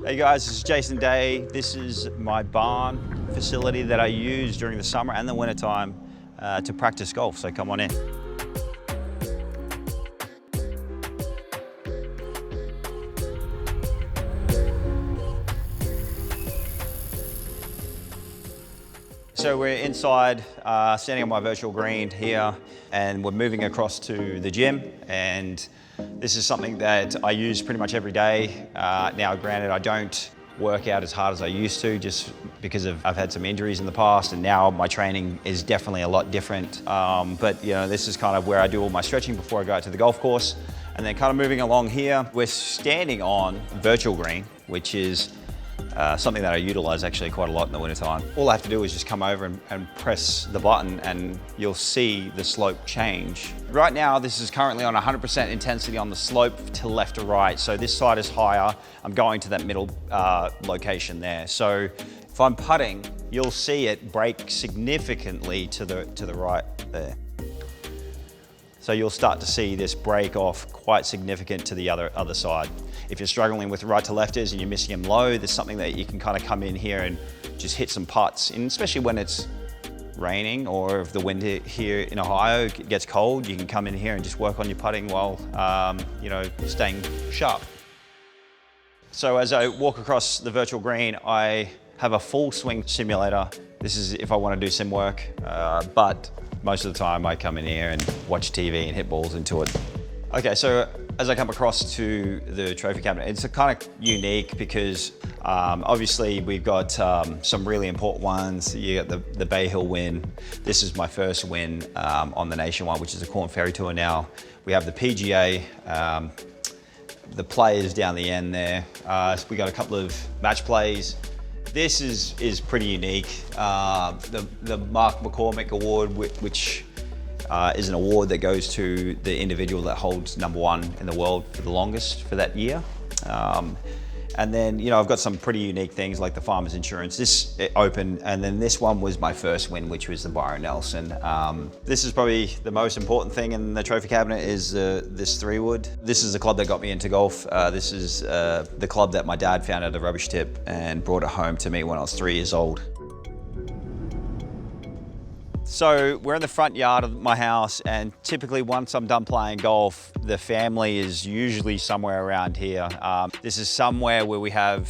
Hey guys, this is Jason Day. This is my barn facility that I use during the summer and the winter time to practice golf, so come on in. So we're inside, standing on my virtual green here, and we're moving across to the gym, and this is something that I use pretty much every day. Now, granted, I don't work out as hard as I used to just because I've had some injuries in the past, and now my training is definitely a lot different. But you know, this is kind of where I do all my stretching before I go out to the golf course. And then kind of moving along here, we're standing on virtual green, which is something that I utilize actually quite a lot in the wintertime. All I have to do is just come over and press the button and you'll see the slope change. Right now, this is currently on 100% intensity on the slope to left to right. So this side is higher. I'm going to that middle location there. So if I'm putting, you'll see it break significantly to the right there. So you'll start to see this break off quite significant to the other side. If you're struggling with right to lefters and you're missing them low, there's something that you can kind of come in here and just hit some putts, and especially when it's raining or if the wind here in Ohio gets cold, you can come in here and just work on your putting while you know, staying sharp. So as I walk across the virtual green, I have a full swing simulator. This is if I want to do sim work, but most of the time I come in here and watch TV and hit balls into it. Okay, so as I come across to the trophy cabinet, it's a kind of unique because obviously we've got some really important ones. You got the Bay Hill win. This is my first win on the Nationwide, which is a Corn Ferry Tour now. We have the PGA, the players down the end there. So we got a couple of match plays. This is pretty unique. The Mark McCormick Award, which is an award that goes to the individual that holds #1 in the world for the longest for that year. And then, you know, I've got some pretty unique things like the Farmers Insurance, this Open, and then this one was my first win, which was the Byron Nelson. This is probably the most important thing in the trophy cabinet is this 3-wood. This is the club that got me into golf. This is the club that my dad found at a rubbish tip and brought it home to me when I was 3 years old. So we're in the front yard of my house, and typically once I'm done playing golf, the family is usually somewhere around here. This is somewhere where we have,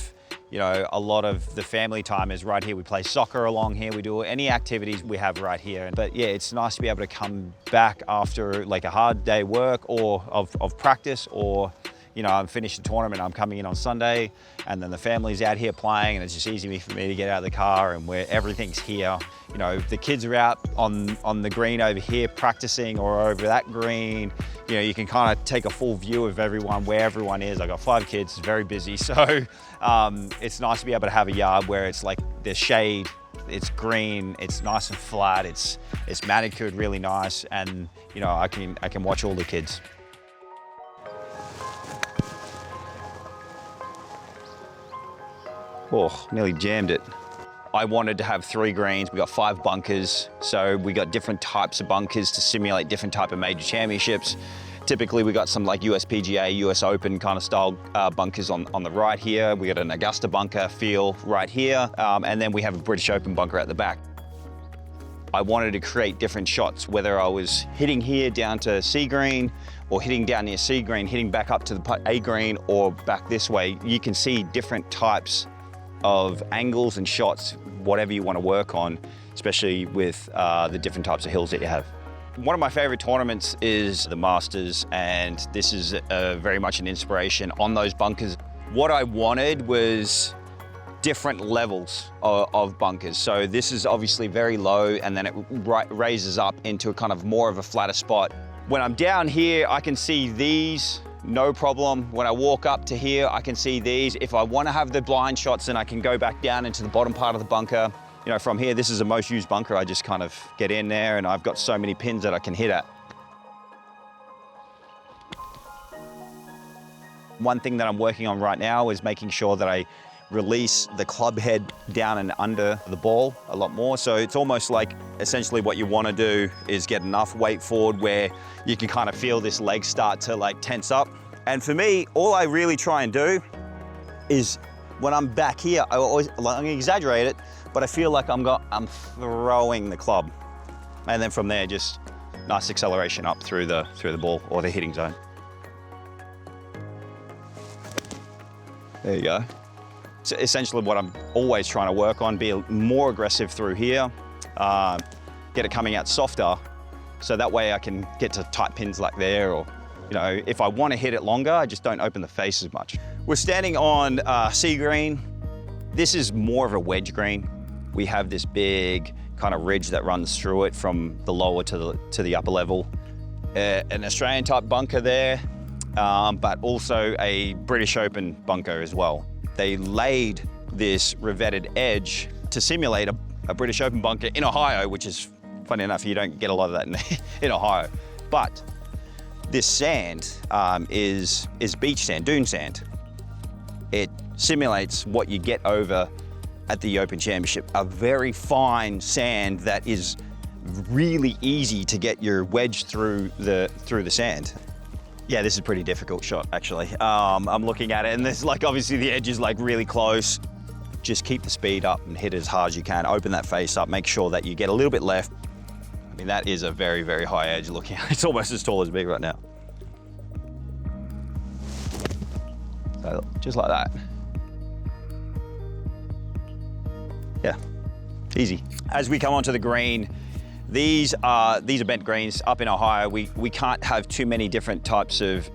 you know, a lot of the family time is right here. We play soccer along here. We do any activities we have right here. But yeah, it's nice to be able to come back after like a hard day work or of practice, or you know, I'm finished the tournament, I'm coming in on Sunday, and then the family's out here playing, and it's just easy for me to get out of the car and where everything's here. You know, the kids are out on the green over here practicing, or over that green. You know, you can kind of take a full view of everyone, where everyone is. I got 5 kids, it's very busy. So it's nice to be able to have a yard where it's like there's shade, it's green, it's nice and flat, it's manicured really nice, and you know, I can watch all the kids. Oh, nearly jammed it. I wanted to have 3 greens. We got 5 bunkers. So we got different types of bunkers to simulate different type of major championships. Typically we got some like US PGA, US Open kind of style bunkers on the right here. We got an Augusta bunker feel right here. And then we have a British Open bunker at the back. I wanted to create different shots, whether I was hitting here down to C green, or hitting down near C green, hitting back up to the A green, or back this way. You can see different types of angles and shots, whatever you want to work on, especially with the different types of hills that you have. One of my favorite tournaments is the Masters, and this is very much an inspiration on those bunkers. What I wanted was different levels of bunkers. So this is obviously very low, and then it raises up into a kind of more of a flatter spot. When I'm down here, I can see these, no problem. When I walk up to here, I can see these. If I want to have the blind shots, then I can go back down into the bottom part of the bunker. You know, from here, this is the most used bunker. I just kind of get in there, and I've got so many pins that I can hit at. One thing that I'm working on right now is making sure that I release the club head down and under the ball a lot more. So it's almost like essentially what you want to do is get enough weight forward where you can kind of feel this leg start to like tense up. And for me, all I really try and do is when I'm back here, I'm gonna exaggerate it, but I feel like I'm throwing the club. And then from there, just nice acceleration up through the ball or the hitting zone. There you go. So essentially what I'm always trying to work on, be more aggressive through here, get it coming out softer, so that way I can get to tight pins like there, or if I want to hit it longer, I just don't open the face as much. We're standing on sea green. This is more of a wedge green. We have this big kind of ridge that runs through it from the lower to the upper level. An Australian type bunker there, but also a British Open bunker as well. They laid this revetted edge to simulate a British Open bunker in Ohio, which is, funny enough, you don't get a lot of that in Ohio. But this sand is beach sand, dune sand. It simulates what you get over at the Open Championship, a very fine sand that is really easy to get your wedge through the sand. Yeah, this is a pretty difficult shot, actually. I'm looking at it, and there's obviously the edge is really close. Just keep the speed up and hit it as hard as you can. Open that face up, make sure that you get a little bit left. I mean, that is a very, very high edge looking at it. It's almost as tall as me right now. So just like that. Yeah, easy. As we come onto the green, these are bent greens. Up in Ohio, we can't have too many different types of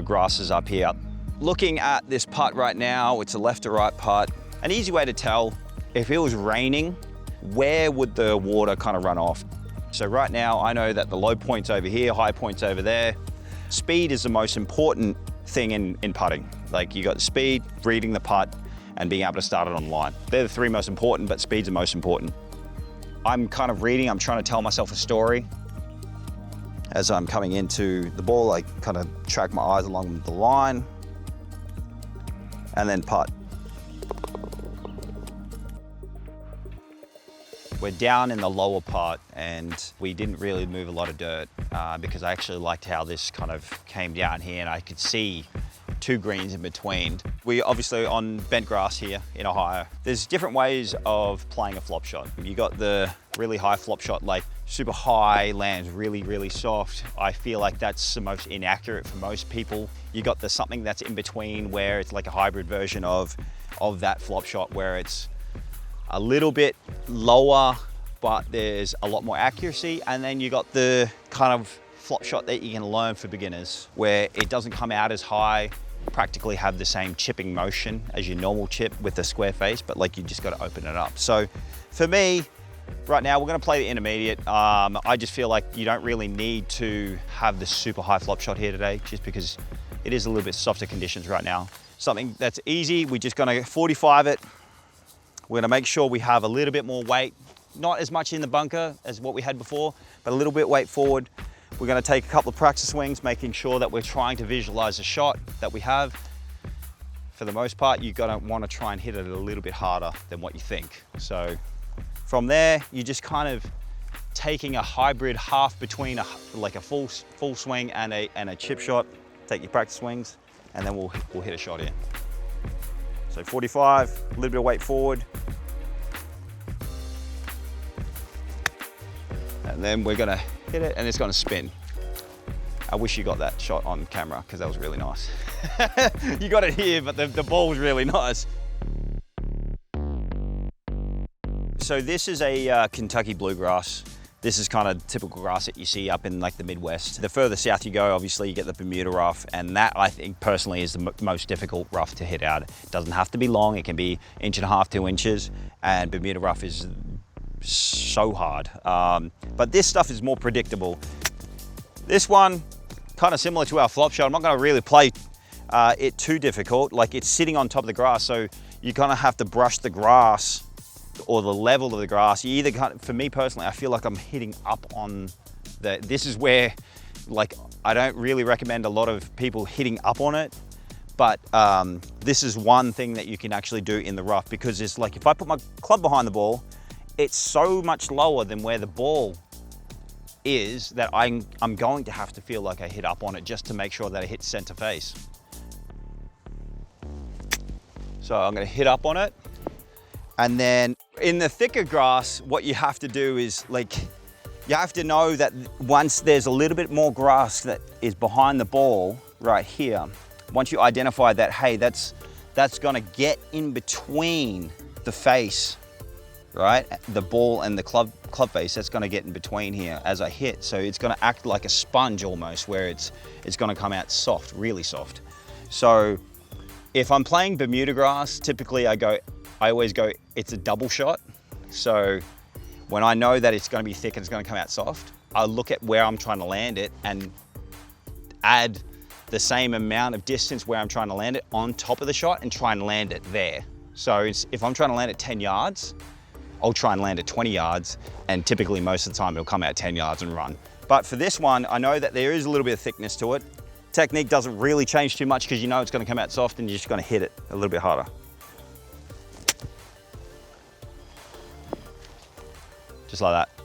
grasses up here. Looking at this putt right now, it's a left to right putt. An easy way to tell, if it was raining, where would the water kind of run off? So right now, I know that the low point's over here, high point's over there. Speed is the most important thing in putting. You got the speed, reading the putt, and being able to start it on line. They're the three most important, but speed's the most important. I'm kind of reading, I'm trying to tell myself a story. As I'm coming into the ball, I kind of track my eyes along the line, and then putt. We're down in the lower part, and we didn't really move a lot of dirt because I actually liked how this kind of came down here, and I could see two greens in between. We're obviously on bent grass here in Ohio. There's different ways of playing a flop shot. You got the really high flop shot, super high, lands really, really soft. I feel like that's the most inaccurate for most people. You got the something that's in between, where it's like a hybrid version of that flop shot, where it's a little bit lower, but there's a lot more accuracy. And then you got the kind of flop shot that you can learn for beginners, where it doesn't come out as high, practically have the same chipping motion as your normal chip with the square face, but you just got to open it up. So for me, right now, we're going to play the intermediate. I just feel like you don't really need to have the super high flop shot here today, just because it is a little bit softer conditions right now. Something that's easy, we're just going to 45 it. We're going to make sure we have a little bit more weight, not as much in the bunker as what we had before, but a little bit weight forward. We're going to take a couple of practice swings, making sure that we're trying to visualize the shot that we have. For the most part, you're going to want to try and hit it a little bit harder than what you think. So from there, you're just kind of taking a hybrid half between a full swing and a chip shot. Take your practice swings, and then we'll hit a shot in. So 45, a little bit of weight forward. And then we're gonna hit it, and it's gonna spin. I wish you got that shot on camera, because that was really nice. You got it here, but the ball was really nice. So this is a Kentucky bluegrass. This is kind of typical grass that you see up in the Midwest. The further south you go, obviously you get the Bermuda rough, and that I think personally is the most difficult rough to hit out. It doesn't have to be long, it can be 1.5 to 2 inches, and Bermuda rough is so hard. But this stuff is more predictable. This one, kind of similar to our flop shot. I'm not gonna really play it too difficult. It's sitting on top of the grass, so you kind of have to brush the grass or the level of the grass. You either for me personally, I feel like I'm hitting up on this is where, I don't really recommend a lot of people hitting up on it, but this is one thing that you can actually do in the rough, because it's if I put my club behind the ball, it's so much lower than where the ball is that I'm going to have to feel like I hit up on it just to make sure that I hit center face. So I'm gonna hit up on it. And then in the thicker grass, what you have to do is like, you have to know that once there's a little bit more grass that is behind the ball right here, once you identify that, hey, that's gonna get in between the face, right? The ball and the club face, that's gonna get in between here as I hit. So it's gonna act like a sponge almost, where it's gonna come out soft, really soft. So if I'm playing Bermuda grass, typically I always go, it's a double shot. So when I know that it's gonna be thick and it's gonna come out soft, I look at where I'm trying to land it and add the same amount of distance where I'm trying to land it on top of the shot and try and land it there. So if I'm trying to land it 10 yards, I'll try and land it 20 yards, and typically most of the time it'll come out 10 yards and run. But for this one, I know that there is a little bit of thickness to it. Technique doesn't really change too much because you know it's gonna come out soft and you're just gonna hit it a little bit harder. Just like that.